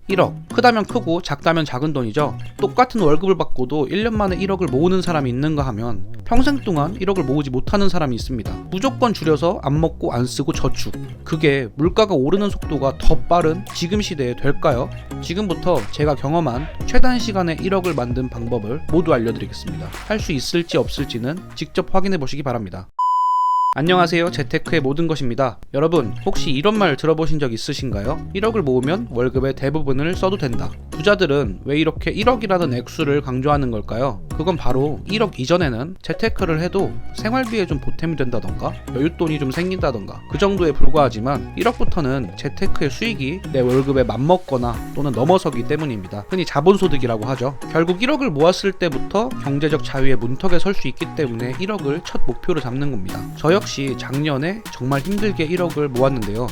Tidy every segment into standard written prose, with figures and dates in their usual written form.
1억. 크다면 크고 작다면 작은 돈이죠. 똑같은 월급을 받고도 1년 만에 1억을 모으는 사람이 있는가 하면 평생 동안 1억을 모으지 못하는 사람이 있습니다. 무조건 줄여서 안 먹고 안 쓰고 저축. 그게 물가가 오르는 속도가 더 빠른 지금 시대에 될까요? 지금부터 제가 경험한 최단 시간에 1억을 만든 방법을 모두 알려드리겠습니다. 할 수 있을지 없을지는 직접 확인해 보시기 바랍니다. 안녕하세요. 재테크의 모든 것입니다. 여러분, 혹시 이런 말 들어보신 적 있으신가요? 1억을 모으면 월급의 대부분을 써도 된다. 부자들은 왜 이렇게 1억이라는 액수를 강조하는 걸까요? 그건 바로 1억 이전에는 재테크를 해도 생활비에 좀 보탬이 된다던가 여윳돈이 좀 생긴다던가 그 정도에 불과하지만 1억부터는 재테크의 수익이 내 월급에 맞먹거나 또는 넘어서기 때문입니다. 흔히 자본소득이라고 하죠. 결국 1억을 모았을 때부터 경제적 자유의 문턱에 설 수 있기 때문에 1억을 첫 목표로 잡는 겁니다. 저 역시 작년에 정말 힘들게 1억을 모았는데요.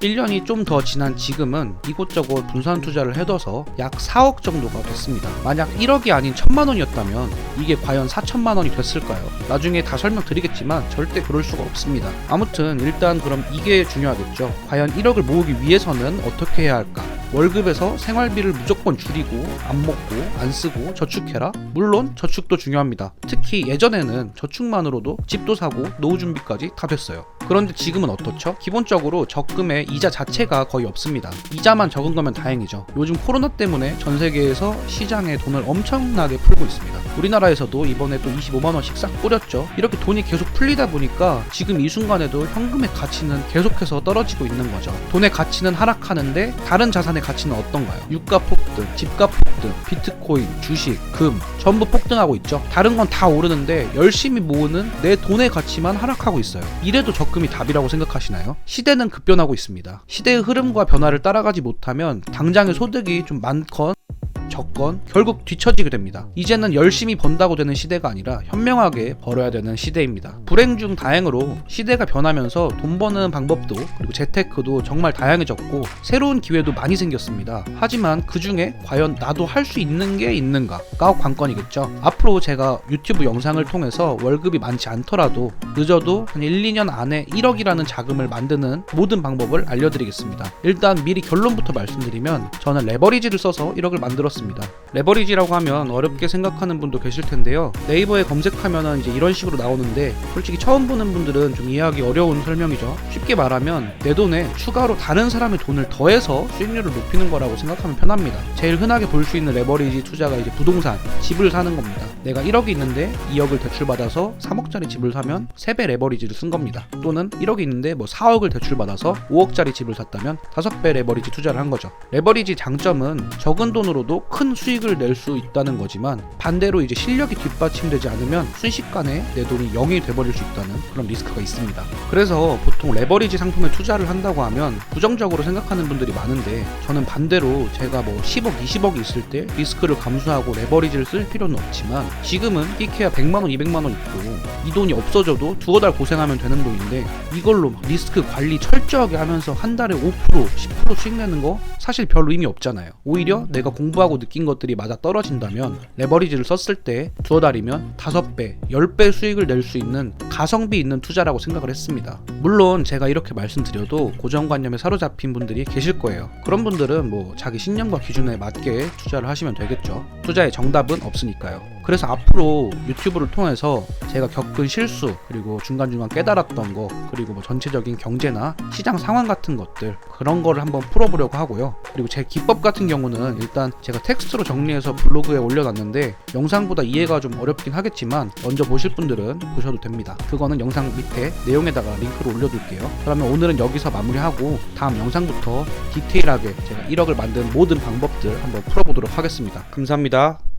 1년이 좀 더 지난 지금은 이곳저곳 분산 투자를 해둬서 약 4억 정도가 됐습니다. 만약 1억이 아닌 1000만 원이었다면 이게 과연 4천만 원이 됐을까요? 나중에 다 설명드리겠지만 절대 그럴 수가 없습니다. 아무튼 일단 그럼 이게 중요하겠죠. 과연 1억을 모으기 위해서는 어떻게 해야 할까? 월급에서 생활비를 무조건 줄이고 안 먹고 안 쓰고 저축해라? 물론 저축도 중요합니다. 특히 예전에는 저축만으로도 집도 사고 노후 준비까지 다 됐어요. 그런데 지금은 어떻죠? 기본적으로 적금의 이자 자체가 거의 없습니다. 이자만 적은 거면 다행이죠. 요즘 코로나 때문에 전 세계에서 시장에 돈을 엄청나게 풀고 있습니다. 우리나라에서도 이번에 또 25만 원씩 싹 뿌렸죠. 이렇게 돈이 계속 풀리다 보니까 지금 이 순간에도 현금의 가치는 계속해서 떨어지고 있는 거죠. 돈의 가치는 하락하는데 다른 자산의 가치는 어떤가요? 유가 폭등, 집값 폭등, 비트코인, 주식, 금 전부 폭등하고 있죠. 다른 건 다 오르는데 열심히 모으는 내 돈의 가치만 하락하고 있어요. 이래도 적금이 답이라고 생각하시나요? 시대는 급변하고 있습니다. 시대의 흐름과 변화를 따라가지 못하면 당장의 소득이 좀 많건 적건 결국 뒤처지게 됩니다. 이제는 열심히 번다고 되는 시대가 아니라 현명하게 벌어야 되는 시대입니다. 불행 중 다행으로 시대가 변하면서 돈 버는 방법도 그리고 재테크도 정말 다양해졌고 새로운 기회도 많이 생겼습니다. 하지만 그 중에 과연 나도 할 수 있는 게 있는가가 관건이겠죠. 앞으로 제가 유튜브 영상을 통해서 월급이 많지 않더라도 늦어도 한 1, 2년 안에 1억이라는 자금을 만드는 모든 방법을 알려드리겠습니다. 일단 미리 결론부터 말씀드리면 저는 레버리지를 써서 1억을 만들었습니다. 레버리지라고 하면 어렵게 생각하는 분도 계실 텐데요. 네이버에 검색하면 이제 이런 식으로 나오는데 솔직히 처음 보는 분들은 좀 이해하기 어려운 설명이죠. 쉽게 말하면 내 돈에 추가로 다른 사람의 돈을 더해서 수익률을 높이는 거라고 생각하면 편합니다. 제일 흔하게 볼 수 있는 레버리지 투자가 이제 부동산, 집을 사는 겁니다. 내가 1억이 있는데 2억을 대출받아서 3억짜리 집을 사면 3배 레버리지를 쓴 겁니다. 또는 1억이 있는데 4억을 대출받아서 5억짜리 집을 샀다면 5배 레버리지 투자를 한 거죠. 레버리지 장점은 적은 돈으로도 큰 수익을 낼 수 있다는 거지만 반대로 이제 실력이 뒷받침되지 않으면 순식간에 내 돈이 0이 돼버릴 수 있다는 그런 리스크가 있습니다. 그래서 보통 레버리지 상품에 투자를 한다고 하면 부정적으로 생각하는 분들이 많은데 저는 반대로 제가 10억, 20억이 있을 때 리스크를 감수하고 레버리지를 쓸 필요는 없지만 지금은 끼케야 100만원, 200만원 있고 이 돈이 없어져도 두어 달 고생하면 되는 돈인데 이걸로 리스크 관리 철저하게 하면서 한 달에 5%, 10% 수익 내는 거 사실 별 의미 없잖아요. 오히려 내가 공부하고 느낀 것들이 맞아 떨어진다면 레버리지를 썼을 때 두어 달이면 5배, 10배 수익을 낼 수 있는 가성비 있는 투자라고 생각을 했습니다. 물론 제가 이렇게 말씀드려도 고정관념에 사로잡힌 분들이 계실 거예요. 그런 분들은 자기 신념과 기준에 맞게 투자를 하시면 되겠죠. 투자의 정답은 없으니까요. 그래서 앞으로 유튜브를 통해서 제가 겪은 실수 그리고 중간중간 깨달았던 거 그리고 전체적인 경제나 시장 상황 같은 것들 그런 거를 한번 풀어보려고 하고요. 그리고 제 기법 같은 경우는 일단 제가 텍스트로 정리해서 블로그에 올려놨는데 영상보다 이해가 좀 어렵긴 하겠지만 먼저 보실 분들은 보셔도 됩니다. 그거는 영상 밑에 내용에다가 링크를 올려둘게요. 그러면 오늘은 여기서 마무리하고 다음 영상부터 디테일하게 제가 1억을 만든 모든 방법들 한번 풀어보도록 하겠습니다. 감사합니다.